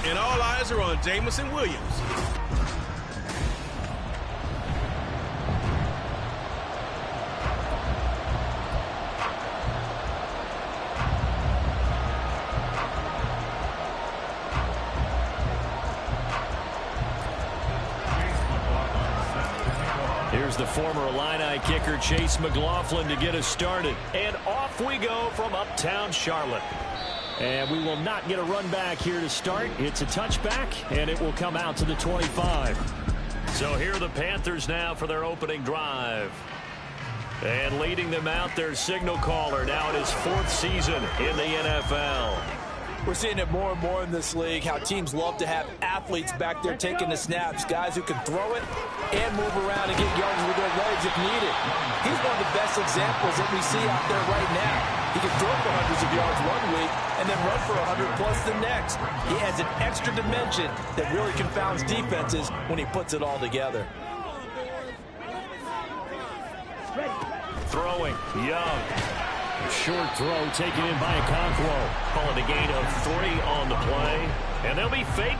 And all eyes are on Jamison Williams. Here's the former Illini kicker, Chase McLaughlin, to get us started. And off we go from uptown Charlotte. And we will not get a run back here to start. It's a touchback, and it will come out to the 25. So here are the Panthers now for their opening drive. And leading them out, their signal caller, now in his 4th season in the NFL. We're seeing it more and more in this league, how teams love to have athletes back there taking the snaps, guys who can throw it and move around and get yards with their legs if needed. He's one of the best examples that we see out there right now. He can throw for hundreds of yards one week and then run for 100 plus the next. He adds an extra dimension that really confounds defenses when he puts it all together. Throwing, Young. Short throw taken in by Okonkwo. Call it a gain of 3 on the play. And they'll be fake.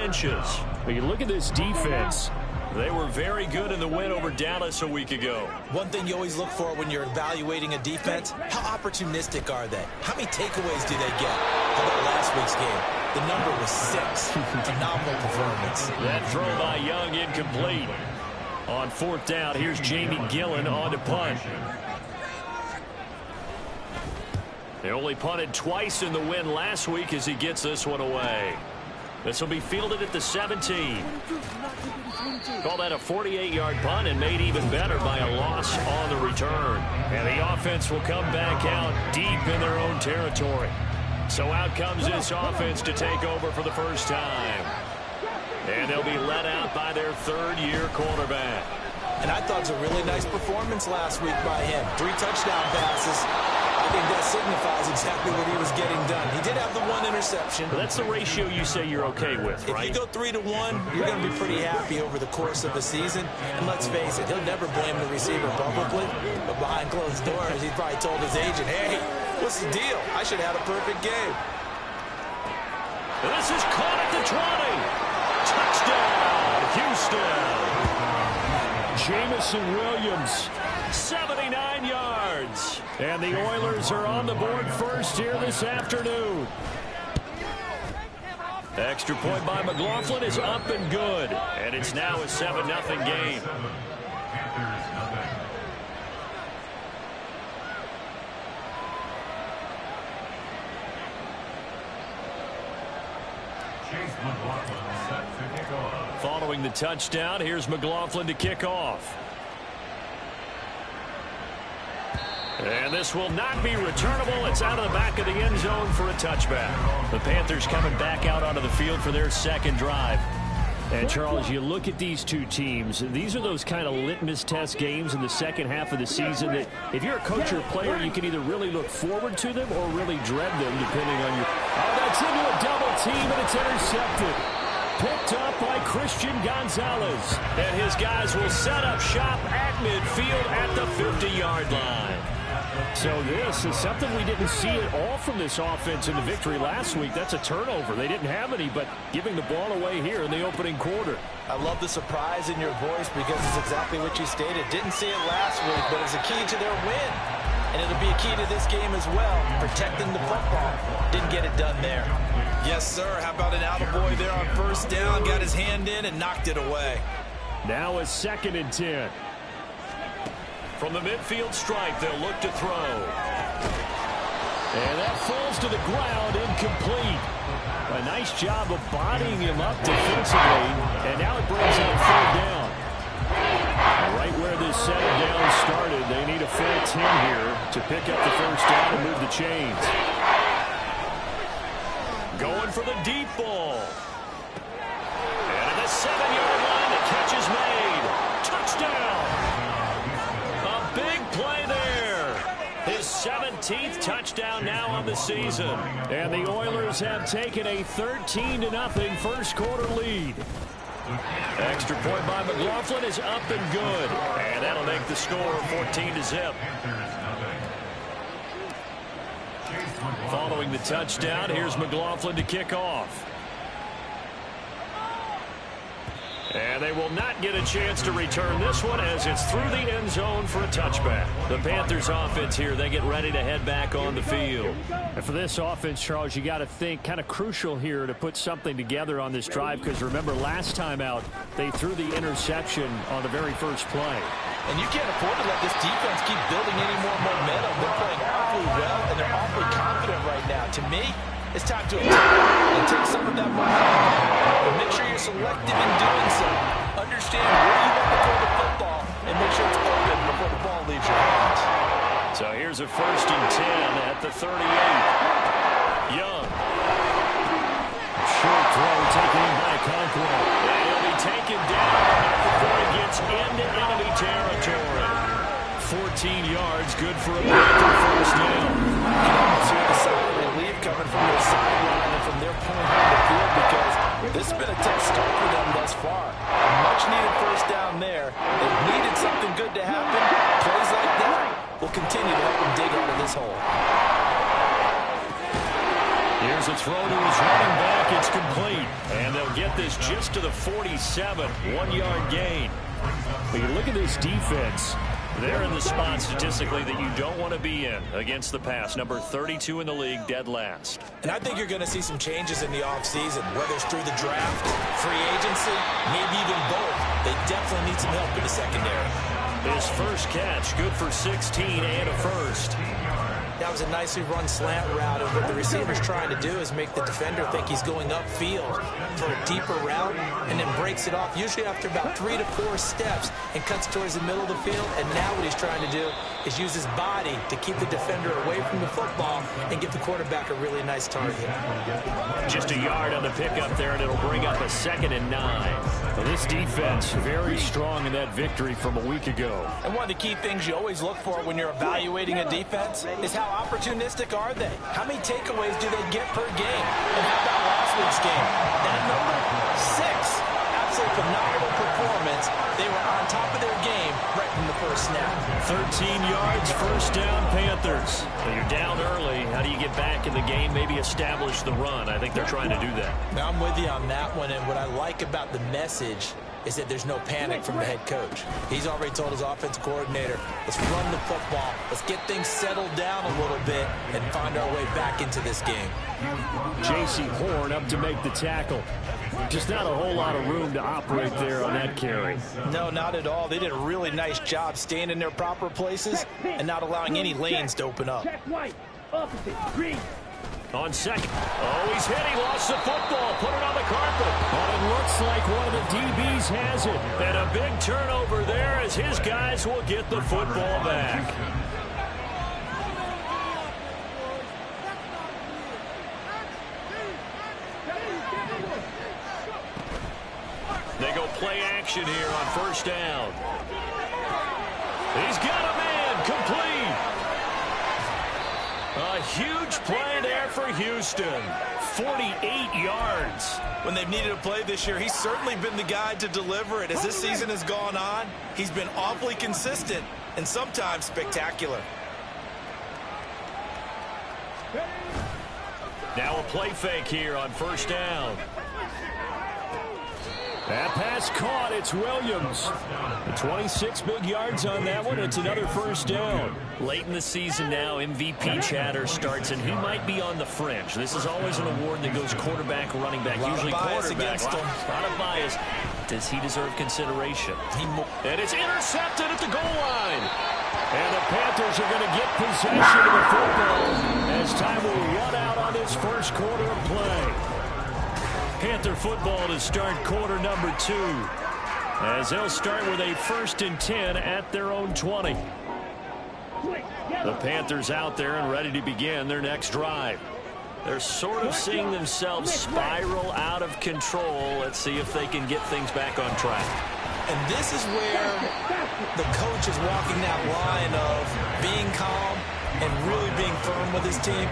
Inches. But you look at this defense. They were very good in the win over Dallas a week ago. One thing you always look for when you're evaluating a defense, how opportunistic are they? How many takeaways do they get? How about last week's game? The number was 6. Phenomenal performance. That throw by Young incomplete. On 4th down, here's Jamie Gillen on to punt. They only punted twice in the win last week as he gets this one away. This will be fielded at the 17. Call that a 48-yard punt and made even better by a loss on the return. And the offense will come back out deep in their own territory. So out comes this offense to take over for the first time. And they'll be led out by their 3rd-year quarterback. And I thought it was a really nice performance last week by him. 3 touchdown passes. I think that signifies exactly what he was getting done. He did have the 1 interception. But that's the ratio you say you're okay with, right? If you go 3 to 1, you're going to be pretty happy over the course of a season. And let's face it, he'll never blame the receiver publicly. But behind closed doors, he probably told his agent, hey, what's the deal? I should have had a perfect game. This is caught at the 20. Touchdown, Houston. Jamison Williams, 79 yards. And the Oilers are on the board first here this afternoon. Extra point by McLaughlin is up and good. And it's now a 7-0 game. Following the touchdown, here's McLaughlin to kick off. And this will not be returnable. It's out of the back of the end zone for a touchback. The Panthers coming back out onto the field for their 2nd drive. And, Charles, you look at these two teams, these are those kind of litmus test games in the second half of the season that if you're a coach or a player, you can either really look forward to them or really dread them, depending on your... Oh, that's into a double team, and it's intercepted. Picked up by Christian Gonzalez. And his guys will set up shop at midfield at the 50-yard line. So this is something we didn't see at all from this offense in the victory last week. That's a turnover. They didn't have any, but giving the ball away here in the opening quarter. I love the surprise in your voice because it's exactly what you stated. Didn't see it last week, but it's a key to their win. And it'll be a key to this game as well, protecting the football. Didn't get it done there. Yes, sir. How about an attaboy there on 1st down? Got his hand in and knocked it away. Now a 2nd and 10. From the midfield stripe, they'll look to throw. And that falls to the ground, incomplete. A nice job of bodying him up defensively. And now it brings out 3rd down. Right where this second down started, they need a full 10 here to pick up the 1st down and move the chains. Going for the deep ball. And at the 7-yard line, the catch is made. Touchdown. A big play there. His 17th 18th touchdown now on the season. And the Oilers have taken a 13-0 first quarter lead. Extra point by McLaughlin is up and good. And that'll make the score 14-0. Following the touchdown, here's McLaughlin to kick off. And they will not get a chance to return this one as it's through the end zone for a touchback. The Panthers offense here, they get ready to head back on the field. And for this offense, Charles, you got to think kind of crucial here to put something together on this drive, because remember last time out they threw the interception on the very first play. And you can't afford to let this defense keep building any more momentum. They're playing awfully well and they're awfully confident right now. To me, it's time to attack and take some of that momentum. But make sure you're selective in doing so. Understand where you want to throw the football and make sure it's open before the ball leaves your hands. So here's a 1st and 10 at the 38. Young. Short throw taken in by Conklin. And he'll be taken down before he gets into enemy territory. 14 yards, good for a Panther first down. See the side of relief coming from their sideline and from their point on the field, because this has been a tough start for them thus far. A much-needed first down there. They've needed something good to happen. Plays like that will continue to help them dig out of this hole. Here's a throw to his running back. It's complete. And they'll get this just to the 47. 1-yard gain. But you look at this defense. They're in the spot statistically that you don't want to be in against the pass. Number 32 in the league, dead last. And I think you're going to see some changes in the offseason, whether it's through the draft, free agency, maybe even both. They definitely need some help in the secondary. His first catch, good for 16 and a first. That was a nicely run slant route, and what the receiver's trying to do is make the defender think he's going upfield for a deeper route, and then breaks it off, usually after about 3 to 4 steps, and cuts towards the middle of the field. And now what he's trying to do is use his body to keep the defender away from the football and give the quarterback a really nice target. Just a yard on the pickup there, and it'll bring up a 2nd and 9. Well, this defense very strong in that victory from a week ago. And one of the key things you always look for when you're evaluating a defense is how opportunistic are they? How many takeaways do they get per game? And how about last week's game? That number, 6. Absolutely phenomenal performance. They were on top of their game right from the first snap. 13 yards, first down, Panthers. Well, you're down early. How do you get back in the game? Maybe establish the run. I think they're trying to do that. Now, I'm with you on that one, and what I like about the message is that there's no panic from the head coach. He's already told his offensive coordinator, let's run the football, let's get things settled down a little bit and find our way back into this game. J.C. Horn up to make the tackle. Just not a whole lot of room to operate there on that carry. No, not at all. They did a really nice job staying in their proper places and not allowing any lanes to open up. On second. Oh, he's hit. He lost the football. Put it on the carpet. But it looks like one of the DBs has it. And a big turnover there as his guys will get the football back. They go play action here on first down. He's got a man complete. A huge play there for Houston. 48 yards. When they've needed a play this year, he's certainly been the guy to deliver it. As this season has gone on, he's been awfully consistent and sometimes spectacular. Now a play fake here on first down. That pass caught. It's Williams. 26 big yards on that one. It's another first down. Late in the season now, MVP chatter starts, and he might be on the fringe. This is always an award that goes quarterback, running back, usually quarterback. A lot of bias. Does he deserve consideration? And it's intercepted at the goal line. And the Panthers are going to get possession of the football as time will run out on this first quarter of play. Panther football to start quarter number 2. As they'll start with a 1st and 10 at their own 20. The Panthers out there and ready to begin their next drive. They're sort of seeing themselves spiral out of control. Let's see if they can get things back on track. And this is where the coach is walking that line of being calm, and really being firm with his team.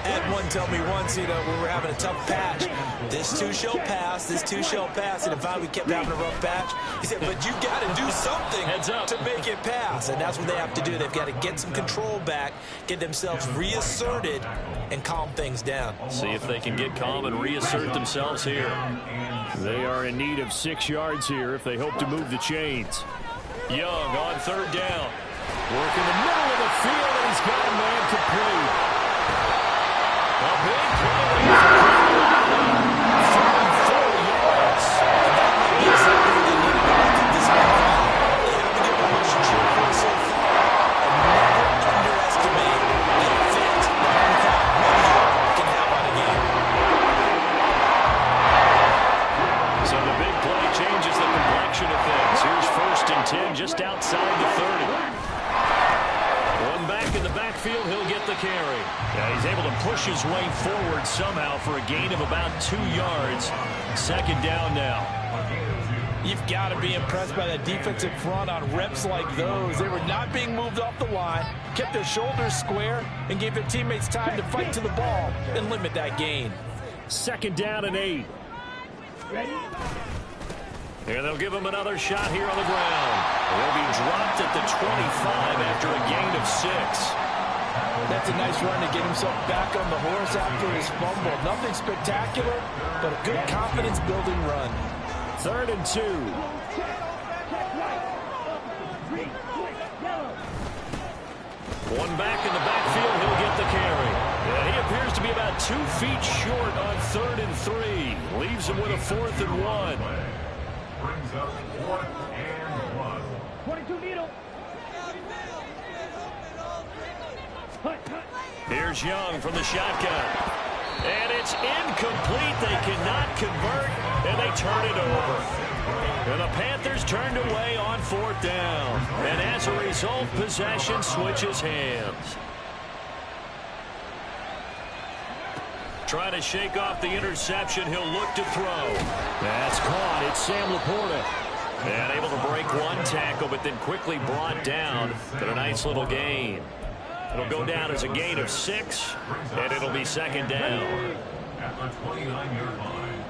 Had one tell me once, when we were having a tough patch, this too shall pass, this too shall pass. And if we kept having a rough patch, he said, but you got to do something to make it pass. And that's what they have to do. They've got to get some control back, get themselves reasserted, and calm things down. See if they can get calm and reassert themselves here. They are in need of 6 yards here if they hope to move the chains. Young on third down. Work in the middle of the field, and he's got a man complete. A big play. 4 yards. And that might be exactly what they needed to make this game. They haven't given much cheer for it so far. And never underestimate the effect the home crowd really can have on a game. So the big play changes the complexion of things. Here's 1st and 10 just outside the 30. One back in the backfield, he'll get the carry. Yeah, he's able to push his way forward somehow for a gain of about 2 yards. 2nd down now. You've got to be impressed by that defensive front on reps like those. They were not being moved off the line, kept their shoulders square, and gave their teammates time to fight to the ball and limit that gain. 2nd down and 8. And they'll give him another shot here on the ground. He'll be dropped at the 25 after a gain of 6. That's a nice run to get himself back on the horse after his fumble. Nothing spectacular, but a good confidence-building run. 3rd and 2. One back in the backfield, he'll get the carry. And he appears to be about 2 feet short on 3rd and 3. Leaves him with a 4th and 1. Brings up 4th and 1. 22 needle. Here's Young from the shotgun. And it's incomplete. They cannot convert, and they turn it over. And the Panthers turned away on 4th down. And as a result, possession switches hands. Trying to shake off the interception. He'll look to throw. That's caught. It's Sam Laporta. And able to break one tackle, but then quickly brought down. But a nice little gain. It'll go down as a gain of 6, and it'll be 2nd down. At the 29-yard line.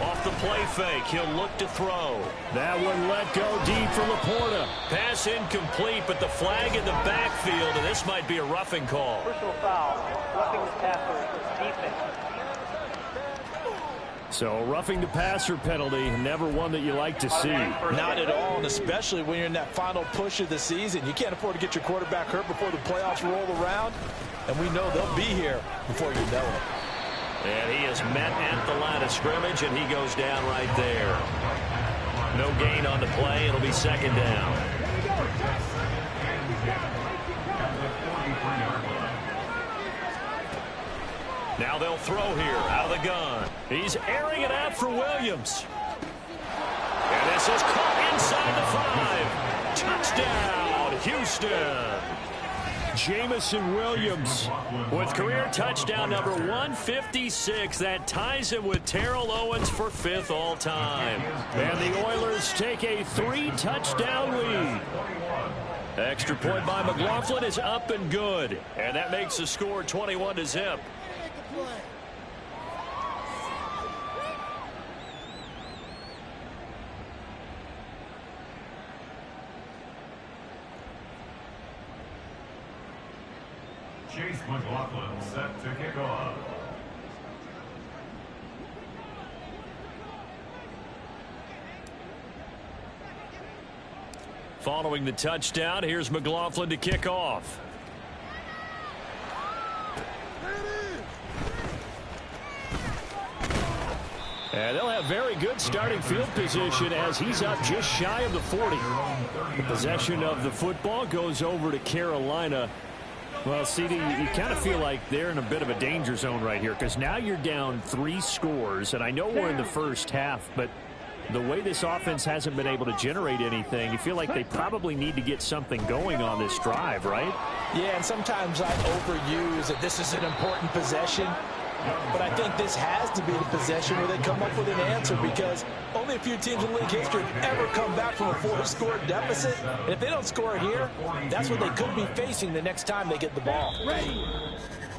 Off the play fake, he'll look to throw. That one let go deep for Laporta. Pass incomplete, but the flag in the backfield, and this might be a roughing call. Personal foul. Roughing the passer. Defense. So roughing the passer penalty, never one that you like to see. Not at all, and especially when you're in that final push of the season. You can't afford to get your quarterback hurt before the playoffs roll around, and we know they'll be here before you know it. And he is met at the line of scrimmage, and he goes down right there. No gain on the play. It'll be 2nd down. Now they'll throw here out of the gun. He's airing it out for Williams. And this is caught inside the 5. Touchdown, Houston. Jamison Williams with career touchdown number 156. That ties him with Terrell Owens for 5th all-time. And the Oilers take a 3-touchdown lead. Extra point by McLaughlin is up and good. And that makes the score 21-0. Chase McLaughlin set to kick off. Following the touchdown, here's McLaughlin to kick off. And they'll have very good starting field position as he's up just shy of the 40. The possession of the football goes over to Carolina. Well, CD, you kind of feel like they're in a bit of a danger zone right here because now you're down 3 scores, and I know we're in the first half, but the way this offense hasn't been able to generate anything, you feel like they probably need to get something going on this drive, right? Yeah, and sometimes I overuse that this is an important possession. But I think this has to be the possession where they come up with an answer, because only a few teams in league history have ever come back from a 4-score deficit. And if they don't score here, that's what they could be facing the next time they get the ball.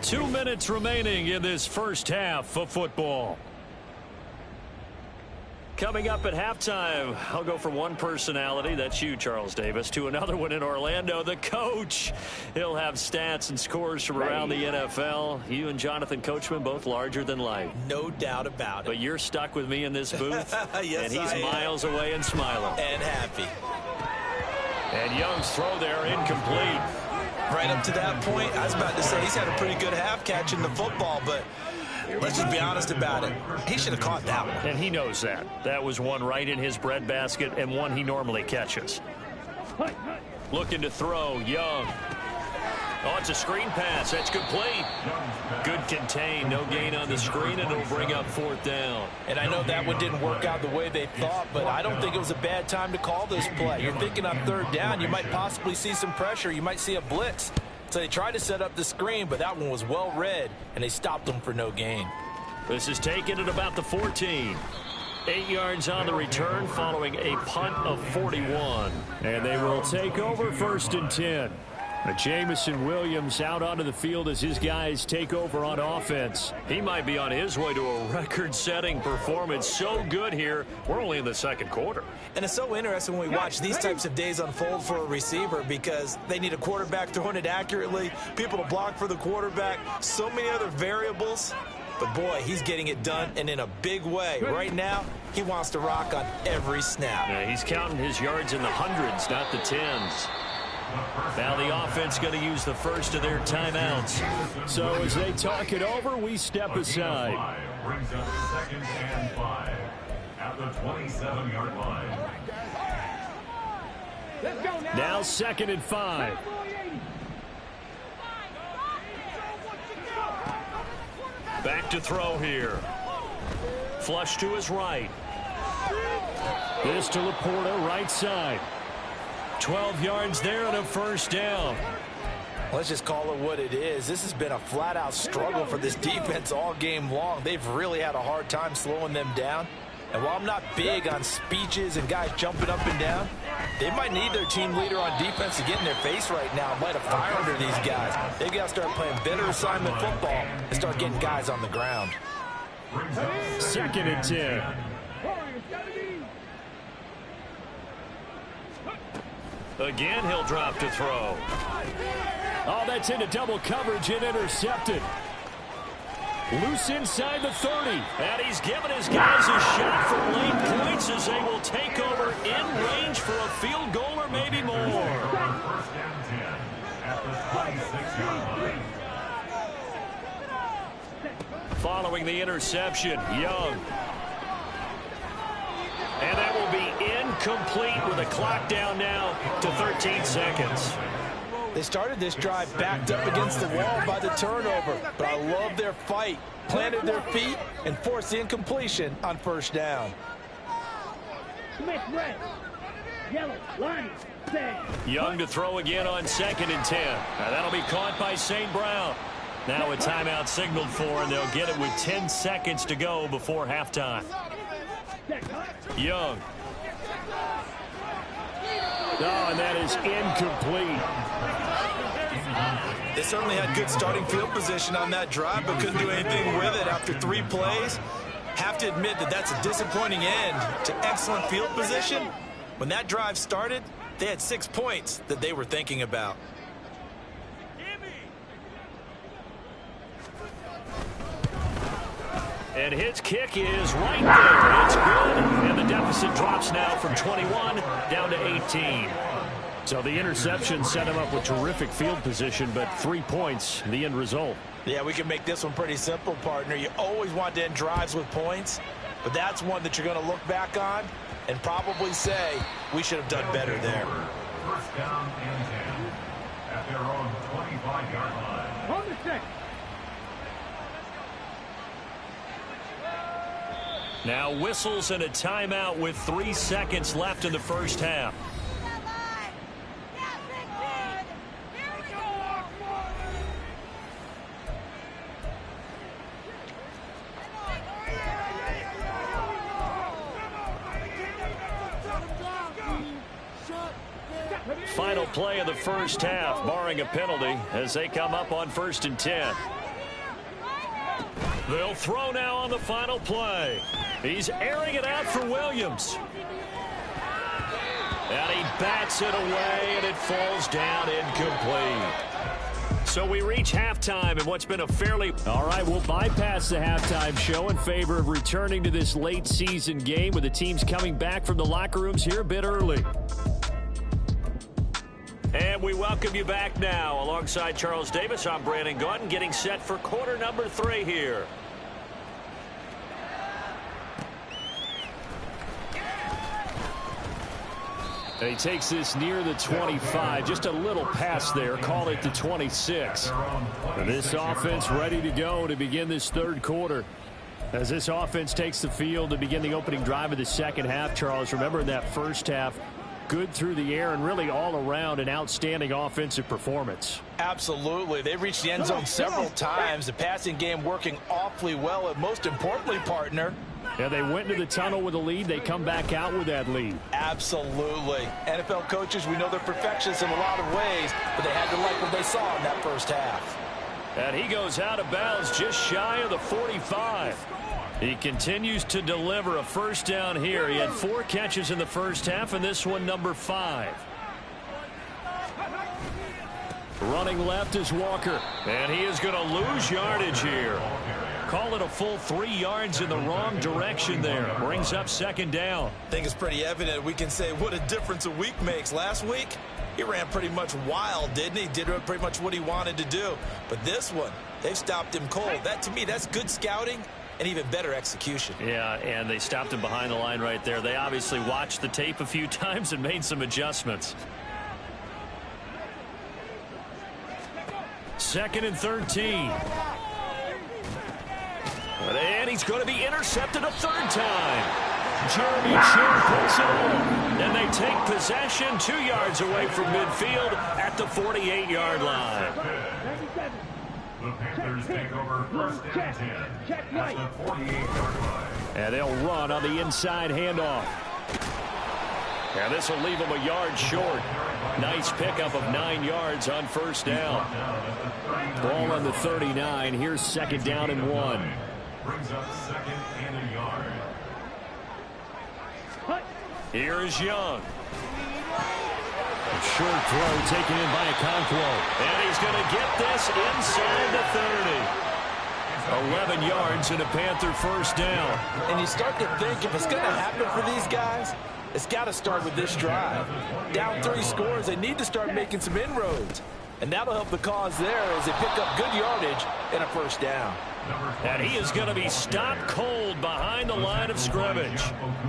2 minutes remaining in this first half of football. Coming up at halftime, I'll go from one personality, that's you, Charles Davis, to another one in Orlando, the coach. He'll have stats and scores from around the NFL. You and Jonathan Coachman, both larger than life. No doubt about it. But you're stuck with me in this booth, yes, and he's miles away and smiling. And happy. And Young's throw there incomplete. Right up to that point, I was about to say he's had a pretty good half catching the football, but let's just be honest about it. He should have caught that one. And he knows that. That was one right in his breadbasket and one he normally catches. Looking to throw, Young. Oh, it's a screen pass. That's complete. Good contain. No gain on the screen, and it'll bring up 4th down. And I know that one didn't work out the way they thought, but I don't think it was a bad time to call this play. You're thinking on 3rd down, you might possibly see some pressure. You might see a blitz. So they tried to set up the screen, but that one was well read, and they stopped them for no gain. This is taken at about the 14. 8 yards on the return following a punt of 41. And they will take over 1st and 10. Jamison Williams out onto the field as his guys take over on offense. He might be on his way to a record-setting performance. So good here. We're only in the 2nd quarter. And it's so interesting when we watch these types of days unfold for a receiver, because they need a quarterback throwing it accurately, people to block for the quarterback, so many other variables. But, boy, he's getting it done, and in a big way. Right now, he wants to rock on every snap. Yeah, he's counting his yards in the hundreds, not the tens. Now the offense going to use the first of their timeouts. So as they talk it over, we step aside. Brings up 2nd and 5 at the 27-yard line. Now 2nd and 5. Back to throw here. Flush to his right. This to Laporta, right side. 12 yards there and a 1st down. Let's just call it what it is. This has been a flat-out struggle for this defense all game long. They've really had a hard time slowing them down. And while I'm not big on speeches and guys jumping up and down, they might need their team leader on defense to get in their face right now and light a fire under these guys. They've got to start playing better assignment football and start getting guys on the ground. 2nd and 10. Again, he'll drop to throw. Oh, that's into double coverage and intercepted. Loose inside the 30. And he's given his guys a shot for late points as they will take over in range for a field goal or maybe more. 1st and 10 at the 26-yard line. Following the interception, Young. And that will be incomplete with the clock down now to 13 seconds. They started this drive backed up against the wall by the turnover, but I love their fight. Planted their feet and forced the incompletion on 1st down. Smith, red. Yellow, line, set. Young to throw again on 2nd and 10. Now that'll be caught by St. Brown. Now a timeout signaled for, and they'll get it with 10 seconds to go before halftime. Young. Oh, and that is incomplete. They certainly had good starting field position on that drive, but couldn't do anything with it after 3 plays. Have to admit that that's a disappointing end to excellent field position. When that drive started, they had 6 points that they were thinking about. And his kick is right there. It's good. And the deficit drops now from 21 down to 18. So the interception set him up with terrific field position, but 3 points, the end result. Yeah, we can make this one pretty simple, partner. You always want to end drives with points, but that's one that you're going to look back on and probably say, we should have done better there. 1st down and 10 at their own 25-yard line. On the check. Now whistles and a timeout with 3 seconds left in the first half. play of the first half, barring a penalty, as they come up on 1st and 10. They'll throw now on the final play. He's airing it out for Williams. And he bats it away, and it falls down incomplete. So we reach halftime in what's been a fairly... All right, we'll bypass the halftime show in favor of returning to this late season game with the teams coming back from the locker rooms here a bit early. And we welcome you back now. Alongside Charles Davis, I'm Brandon Gaudin, getting set for quarter number 3 here. And he takes this near the 25. Just a little pass there. Call it the 26. And this offense ready to go to begin this third quarter. As this offense takes the field to begin the opening drive of the second half, Charles, remember in that first half, good through the air and really all around an outstanding offensive performance. Absolutely. They reached the end zone several times. The passing game working awfully well. And most importantly, partner, yeah, they went into the tunnel with a lead. They come back out with that lead. Absolutely. NFL coaches, we know they're perfectionists in a lot of ways, but they had to like what they saw in that first half. And he goes out of bounds just shy of the 45. He continues to deliver a first down here. He had 4 catches in the first half, and this one number 5. Running left is Walker. And he is going to lose yardage here. Call it a full 3 yards in the wrong direction there. Brings up second down. I think it's pretty evident. We can say what a difference a week makes. Last week, he ran pretty much wild, didn't he? Did pretty much what he wanted to do. But this one, they've stopped him cold. That, to me, that's good scouting and even better execution. Yeah, and they stopped him behind the line right there. They obviously watched the tape a few times and made some adjustments. 2nd and 13. And he's going to be intercepted a 3rd time. Jeremy Chin puts it on. And they take possession 2 yards away from midfield at the 48-yard line. The Panthers take over 1st and 10 at the 48-yard line. And they'll run on the inside handoff. And this will leave him a yard short. Nice pickup of 9 yards on first down. Ball on the 39. Here's 2nd down and 1. Brings up 2nd and a yard. Here is Young. A short throw taken in by Okonkwo. And he's going to get this inside the 30. 11 yards and a Panther first down. And you start to think if it's going to happen for these guys, it's got to start with this drive. Down 3 scores, they need to start making some inroads. And that'll help the cause there as they pick up good yardage and a first down. And he is going to be stopped cold behind the line of scrimmage.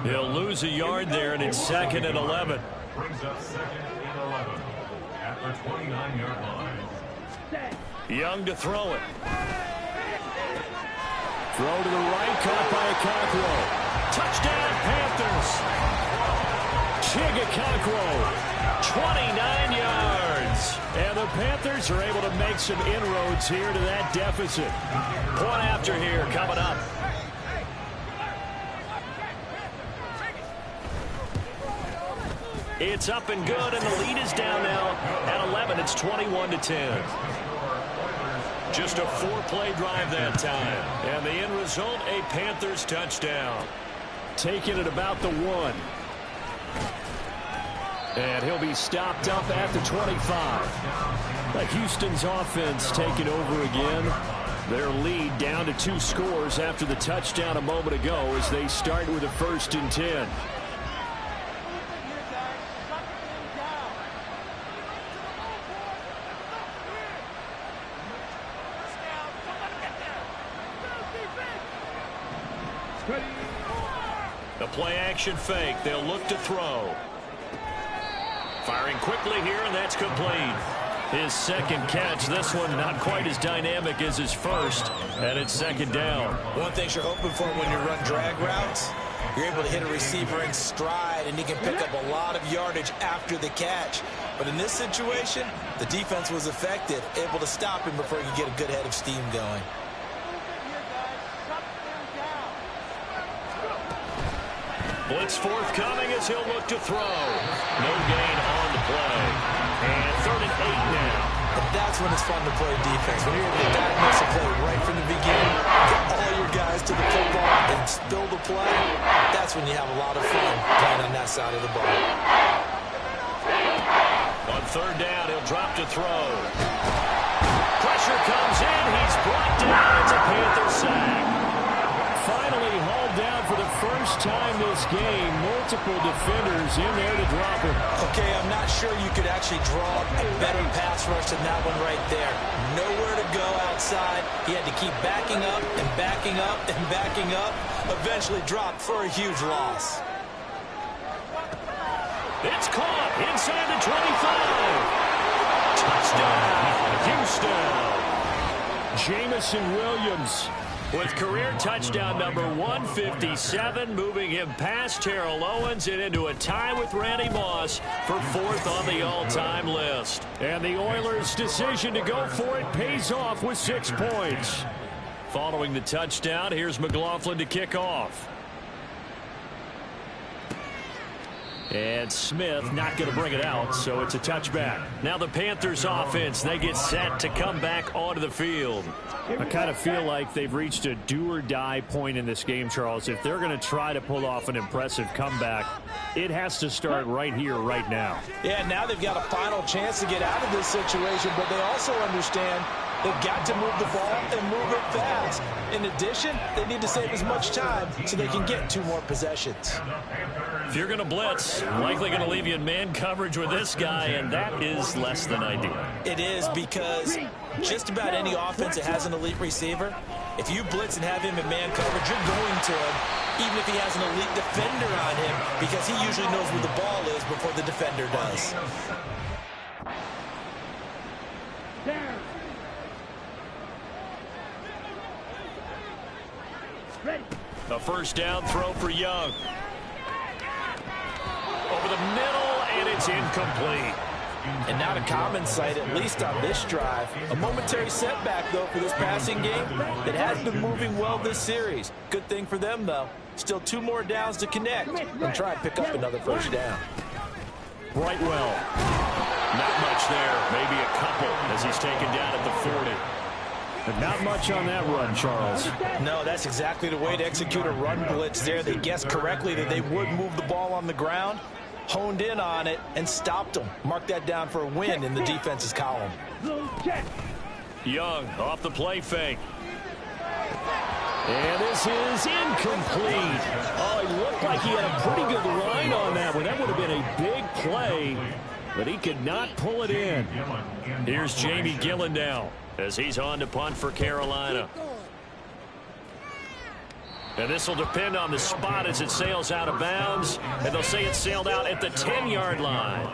He'll lose a yard there, and it's 2nd and 11. Brings up 2nd and 11 at the 29-yard line. Young to throw it. Throw to the right, caught by Okonkwo. Touchdown, Panthers. Okonkwo, 29 yards. And the Panthers are able to make some inroads here to that deficit. Point after here coming up. It's up and good, and the lead is down now at 11. It's 21-10. Just a 4-play drive that time. And the end result, a Panthers touchdown. Taking it about the 1. And he'll be stopped up at the 25. The Houston's offense taking over again. Their lead down to 2 scores after the touchdown a moment ago as they start with a 1st and 10. The play action fake. They'll look to throw. Firing quickly here, and that's complete. His 2nd catch. This one not quite as dynamic as his first, and it's 2nd down. One thing you're hoping for when you run drag routes, you're able to hit a receiver in stride, and he can pick up a lot of yardage after the catch. But in this situation, the defense was effective, able to stop him before he could get a good head of steam going. Blitz forthcoming as he'll look to throw. No gain on the play. And 3rd and 8 now. And that's when it's fun to play defense. When you're able to diagnose a play right from the beginning, get all your guys to the football and spill the play, that's when you have a lot of fun playing on that side of the ball. On 3rd down, he'll drop to throw. Pressure comes in. He's brought down. It's a Panther sack. Finally hauled down for the first time this game. Multiple defenders in there to drop him. Okay, I'm not sure you could actually draw a better pass rush than that one right there. Nowhere to go outside. He had to keep backing up and backing up and backing up. Eventually dropped for a huge loss. It's caught inside the 25. Touchdown, Houston. Jamison Williams with career touchdown number 157, moving him past Terrell Owens and into a tie with Randy Moss for 4th on the all-time list. And the Oilers' decision to go for it pays off with 6 points. Following the touchdown, here's McLaughlin to kick off. And Smith not going to bring it out, so it's a touchback. Now the Panthers offense, they get set to come back onto the field. I kind of feel like they've reached a do-or-die point in this game, Charles. If they're going to try to pull off an impressive comeback, it has to start right here, right now. Yeah, now they've got a final chance to get out of this situation, but they also understand they've got to move the ball and move it fast. In addition, they need to save as much time so they can get 2 more possessions. If you're going to blitz, likely going to leave you in man coverage with this guy, and that is less than ideal. It is, because just about any offense that has an elite receiver, if you blitz and have him in man coverage, you're going to him, even if he has an elite defender on him, because he usually knows where the ball is before the defender does. Down. Ready. A 1st down throw for Young. Over the middle, and it's incomplete. And not a common sight, at least on this drive. A momentary setback, though, for this passing game that has been moving well this series. Good thing for them, though. Still 2 more downs to connect and try and pick up another 1st down. Brightwell. Not much there. Maybe a couple as he's taken down at the 40. But not much on that run, Charles. No, that's exactly the way to execute a run blitz there. They guessed correctly that they would move the ball on the ground, honed in on it, and stopped them. Mark that down for a win in the defense's column. Young off the play fake. And this is incomplete. Oh, he looked like he had a pretty good line on that one. That would have been a big play, but he could not pull it in. Here's Jamie Gillen now as he's on to punt for Carolina. And this will depend on the spot as it sails out of bounds. And they'll say it sailed out at the 10-yard line.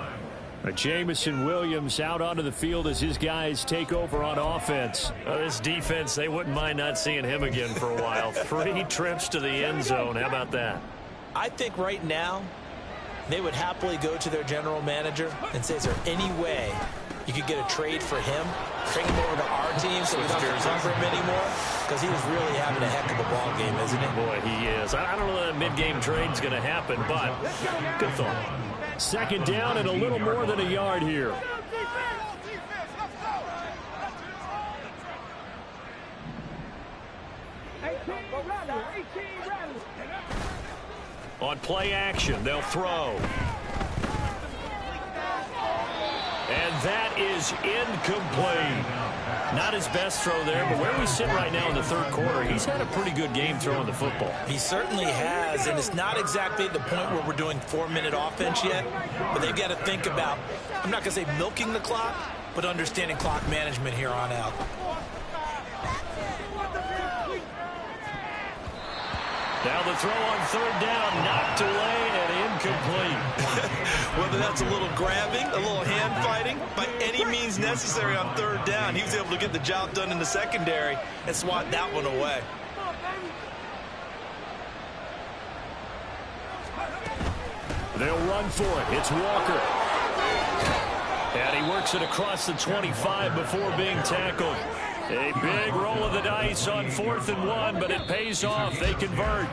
Jamison Williams out onto the field as his guys take over on offense. This defense, they wouldn't mind not seeing him again for a while. 3 trips to the end zone. How about that? I think right now they would happily go to their general manager and say, is there any way you could get a trade for him, bring him over to our team so we don't have to cover him anymore? Because he is really having a heck of a ball game, isn't he? Boy, he is. I don't know that a mid-game trade's going to happen, but good thought. 2nd down and a little more than a yard here. On play action, they'll throw. And that is incomplete. Not his best throw there, but where we sit right now in the 3rd quarter, he's had a pretty good game throwing the football. He certainly has, and it's not exactly at the point where we're doing 4-minute offense yet, but they've got to think about, I'm not going to say milking the clock, but understanding clock management here on out. Now the throw on 3rd down, knocked away and incomplete. Whether that's a little grabbing, a little hand fighting, by any means necessary on 3rd down, he was able to get the job done in the secondary and swat that one away. They'll run for it. It's Walker. And he works it across the 25 before being tackled. A big roll of the dice on 4th and 1, but it pays off. They convert.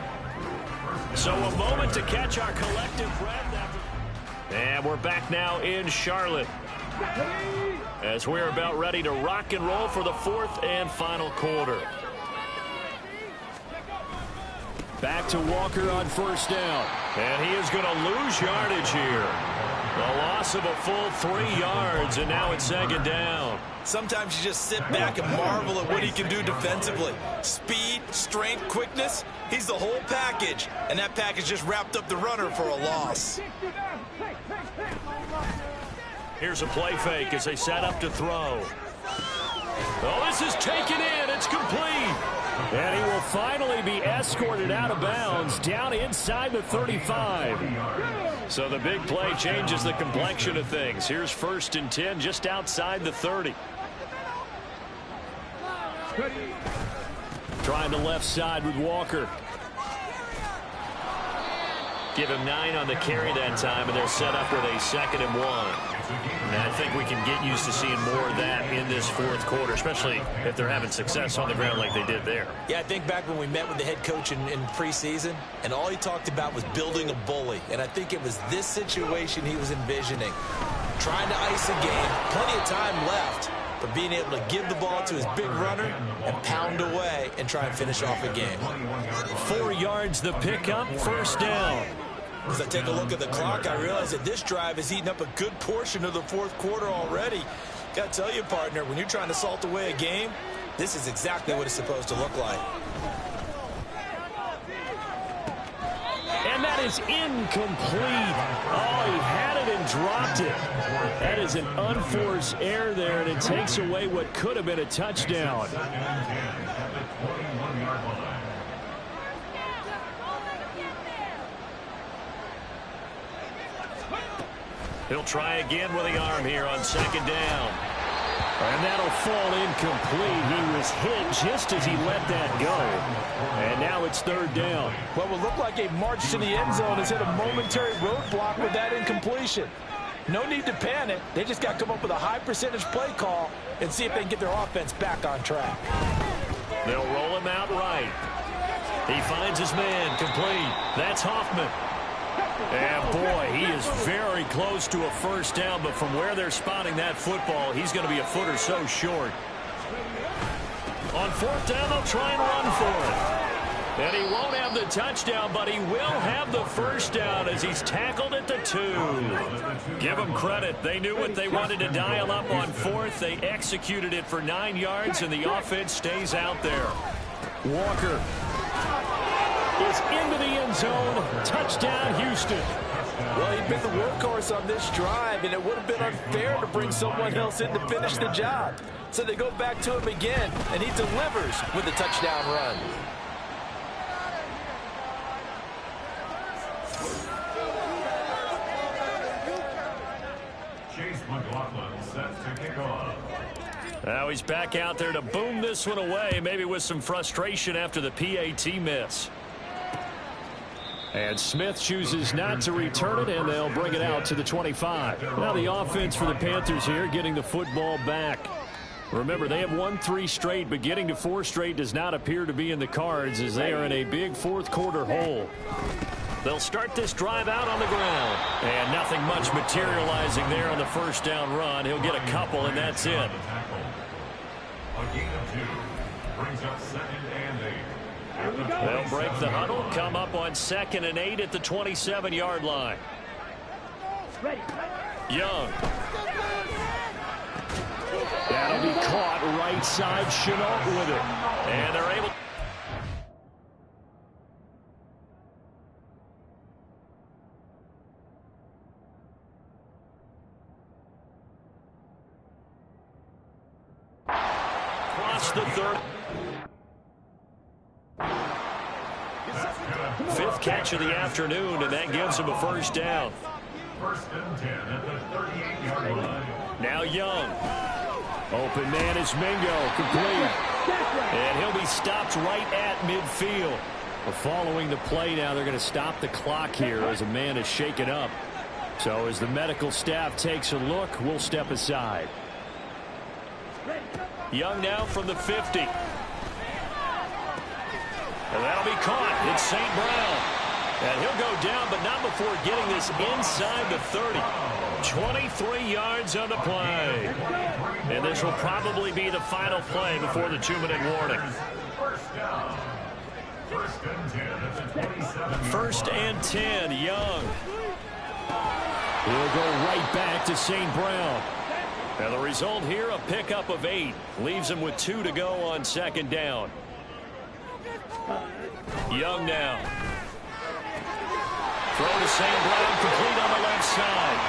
So a moment to catch our collective breath. And we're back now in Charlotte. As we're about ready to rock and roll for the fourth and final quarter. Back to Walker on first down. And he is going to lose yardage here. A loss of a full 3 yards, and now it's second down. Sometimes you just sit back and marvel at what he can do defensively. Speed, strength, quickness, he's the whole package. And that package just wrapped up the runner for a loss. Here's a play fake as they set up to throw. Oh, this is taken in. It's complete. And he will finally be escorted out of bounds down inside the 35. So the big play changes the complexion of things. Here's 1st and 10 just outside the 30. Trying the left side with Walker. Give him 9 on the carry that time, and they're set up with a 2nd and 1. And I think we can get used to seeing more of that in this fourth quarter, especially if they're having success on the ground like they did there. Yeah, I think back when we met with the head coach in preseason, and all he talked about was building a bully. And I think it was this situation he was envisioning. Trying to ice a game, plenty of time left, but being able to give the ball to his big runner and pound away and try and finish off a game. 4 yards the pickup, 1st down. As I take a look at the clock, I realize that this drive has eaten up a good portion of the fourth quarter already. Got to tell you, partner, when you're trying to salt away a game, this is exactly what it's supposed to look like. And that is incomplete. Oh, he had it and dropped it. That is an unforced error there, and it takes away what could have been a touchdown. He'll try again with the arm here on 2nd down. And that'll fall incomplete. He was hit just as he let that go. And now it's 3rd down. What will look like a march to the end zone has hit a momentary roadblock with that incompletion. No need to panic. They just got to come up with a high percentage play call and see if they can get their offense back on track. They'll roll him out right. He finds his man complete. That's Hoffman. And boy, he is very close to a 1st down, but from where they're spotting that football, he's going to be a foot or so short. On 4th down, they'll try and run for it. And he won't have the touchdown, but he will have the 1st down as he's tackled at the 2. Give them credit. They knew what they wanted to dial up on 4th. They executed it for 9 yards, and the offense stays out there. Walker is into the end zone. Touchdown, Houston. Well, he'd been the workhorse on this drive, and it would have been unfair to bring someone else in to finish the job. So they go back to him again, and he delivers with a touchdown run. Chase McLaughlin set to kick off. Now he's back out there to boom this one away, maybe with some frustration after the PAT miss. And Smith chooses not to return it, and they'll bring it out to the 25. Now the offense for the Panthers here getting the football back. Remember, they have won 3 straight, but getting to 4 straight does not appear to be in the cards as they are in a big fourth quarter hole. They'll start this drive out on the ground. And nothing much materializing there on the 1st down run. He'll get a couple, and that's it. A gain of 2 brings up 2nd and 8. They'll break the huddle, come up on 2nd and 8 at the 27-yard line. Young. That'll be caught right side, Chenault with it. And they're able. Cross the 30. 5th catch of the afternoon, and that gives him a 1st down. 1st and 10 at the 38-yard line. Now Young. Open man is Mingo. Complete. And he'll be stopped right at midfield. Well, following the play now, they're going to stop the clock here as a man is shaken up. So as the medical staff takes a look, we'll step aside. Young now from the 50. And that'll be caught. It's St. Brown. And he'll go down, but not before getting this inside the 30. 23 yards on the play. And this will probably be the final play before the 2-minute warning. First down. First and 10 at the 27. First and 10, Young. He'll go right back to St. Brown. And the result here, a pickup of 8. Leaves him with 2 to go on second down. Young now. Throw to St. Brown, complete on the left side.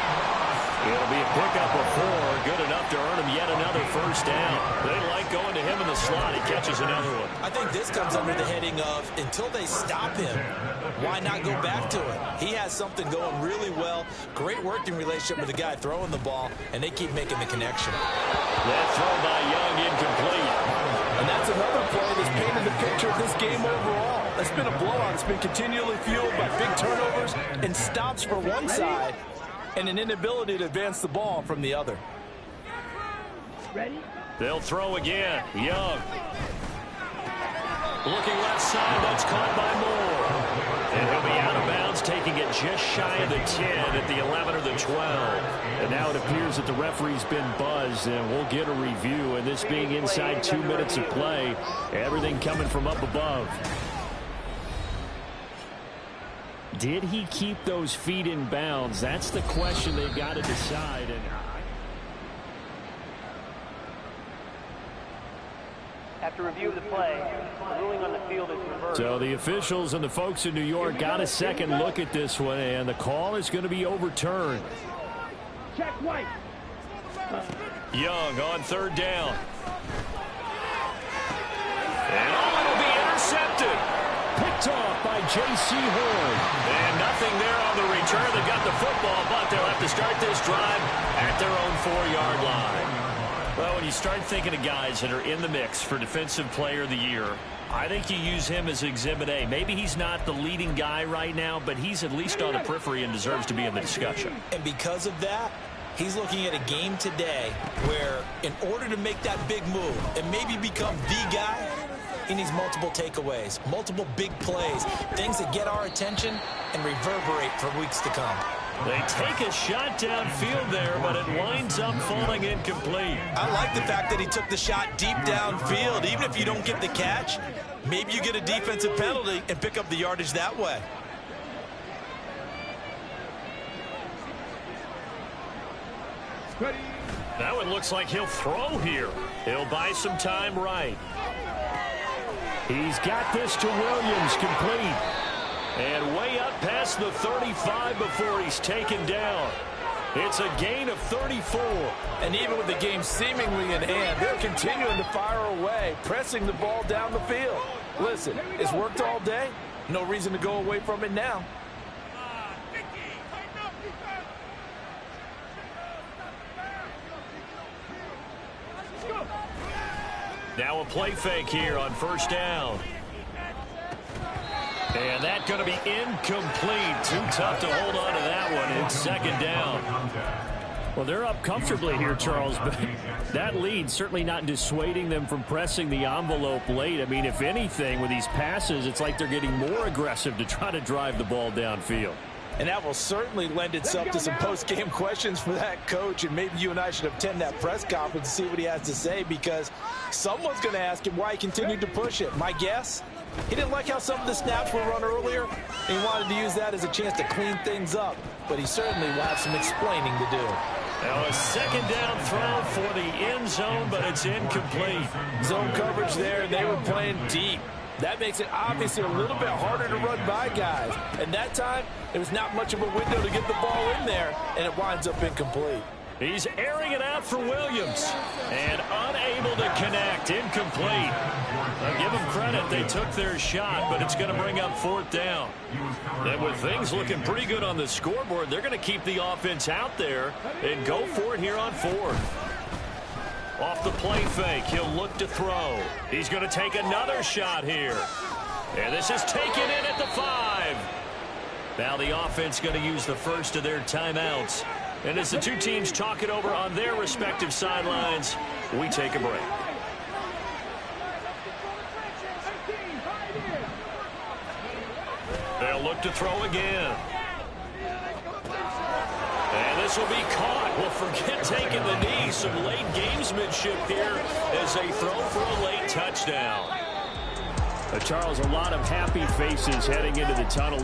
It'll be a pickup of 4, good enough to earn him yet another first down. They like going to him in the slot. He catches another one. I think this comes under the heading of until they stop him, why not go back to it? He has something going really well. Great working relationship with the guy throwing the ball, and they keep making the connection. That throw by Young incomplete. And that's another play that's painted the picture of this game overall. It's been a blowout. It's been continually fueled by big turnovers and stops for one side and an inability to advance the ball from the other. Ready? They'll throw again. Young. Looking left side. That's caught by Moore. And he'll be out of bounds, taking it just shy of the 10 at the 11 or the 12. And now it appears that the referee's been buzzed, and we'll get a review. And this being inside 2 minutes of play, everything coming from up above. Did he keep those feet in bounds? That's the question they've got to decide. And after review of the play, the ruling on the field is reversed. so the officials and the folks in New York got a second look at this one, and the call is going to be overturned. Check White. Young on third down. And it'll be intercepted. Picked off by J.C. Horn. And nothing there on the return. They got the football, but they'll have to start this drive at their own 4-yard line. Well, when you start thinking of guys that are in the mix for Defensive Player of the Year, I think you use him as Exhibit A. Maybe he's not the leading guy right now, but he's at least on the periphery and deserves to be in the discussion. And because of that, he's looking at a game today where in order to make that big move and maybe become the guy, he needs multiple takeaways, multiple big plays, things that get our attention and reverberate for weeks to come. They take a shot downfield there, but it winds up falling incomplete. I like the fact that he took the shot deep downfield. Even if you don't get the catch, maybe you get a defensive penalty and pick up the yardage that way. Ready? That one looks like he'll throw here. He'll buy some time right. He's got this to Williams, complete. And way up past the 35 before he's taken down. It's a gain of 34. And even with the game seemingly in hand, they're continuing to fire away, pressing the ball down the field. Listen, it's worked all day. No reason to go away from it now. Now a play fake here on first down. And that's going to be incomplete. Too tough to hold on to that one. It's second down. Well, they're up comfortably here, Charles, but that lead certainly not dissuading them from pressing the envelope late. I mean, if anything, with these passes, it's like they're getting more aggressive to try to drive the ball downfield. And that will certainly lend itself to some post-game questions for that coach. And maybe you and I should attend that press conference to see what he has to say, because someone's going to ask him why he continued to push it. My guess, he didn't like how some of the snaps were run earlier, and he wanted to use that as a chance to clean things up. But he certainly will have some explaining to do. Now a second down throw for the end zone, but it's incomplete. Zone coverage there, and they were playing deep. That makes it obviously a little bit harder to run by guys. And that time, there was not much of a window to get the ball in there, and it winds up incomplete. He's airing it out for Williams. And unable to connect. Incomplete. I'll give them credit. They took their shot, but it's going to bring up fourth down. And with things looking pretty good on the scoreboard, they're going to keep the offense out there and go for it here on fourth. Off the play fake, he'll look to throw. He's going to take another shot here. And this is taken in at the 5. Now the offense going to use the first of their timeouts. And as the two teams talk it over on their respective sidelines, we take a break. They'll They'll look to throw again. And this will be caught. Well, forget taking the knee. Some late gamesmanship here as they throw for a late touchdown. Charles, a lot of happy faces heading into the tunnel.